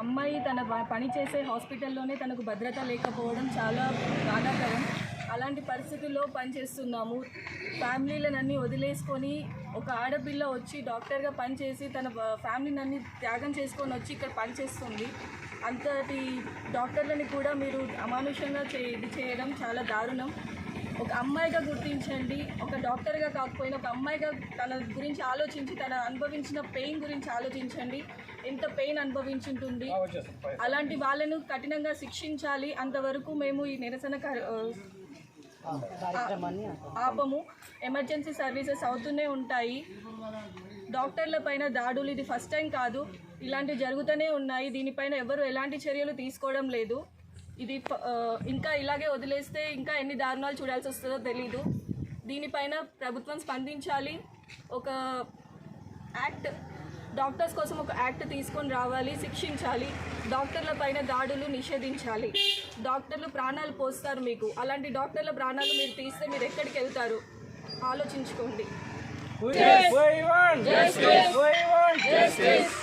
అమ్మాయి తన పని చేసే హాస్పిటల్లోనే తనకు భద్రత లేకపోవడం చాలా బాధాకరం. అలాంటి పరిస్థితుల్లో పనిచేస్తున్నాము. ఫ్యామిలీలనన్నీ వదిలేసుకొని ఒక ఆడపిల్ల వచ్చి డాక్టర్గా పనిచేసి తన ఫ్యామిలీనన్నీ త్యాగం చేసుకొని వచ్చి ఇక్కడ పనిచేస్తుంది. అంతటి డాక్టర్లని కూడా మీరు అమానుషంగా ఇది చేయడం చాలా దారుణం. ఒక అమ్మాయిగా గుర్తించండి. ఒక డాక్టర్గా కాకపోయినా ఒక అమ్మాయిగా తన గురించి ఆలోచించి తన అనుభవించిన పెయిన్ గురించి ఆలోచించండి. ఎంత పెయిన్ అనుభవించుంటుంది. అలాంటి వాళ్ళను కఠినంగా శిక్షించాలి. అంతవరకు మేము ఈ నిరసన ఆపము. ఎమర్జెన్సీ సర్వీసెస్ అవుతూనే ఉంటాయి. డాక్టర్ల పైన దాడులు ఇది ఫస్ట్ టైం కాదు, ఇలాంటివి జరుగుతూనే ఉన్నాయి. దీనిపైన ఎవరు ఎలాంటి చర్యలు తీసుకోవడం లేదు. ఇది ఇంకా ఇలాగే వదిలేస్తే ఇంకా ఎన్ని దారుణాలు చూడాల్సి వస్తుందో తెలీదు. దీనిపైన ప్రభుత్వం స్పందించాలి. ఒక యాక్ట్, డాక్టర్స్ కోసం ఒక యాక్ట్ తీసుకొని రావాలి, శిక్షించాలి. డాక్టర్ల పైన దాడులు నిషేధించాలి. డాక్టర్లు ప్రాణాలు పోస్తారు మీకు. అలాంటి డాక్టర్ల ప్రాణాలు మీరు తీస్తే మీరు ఎక్కడికి వెళ్తారు ఆలోచించుకోండి. Justice! We want justice! We want justice!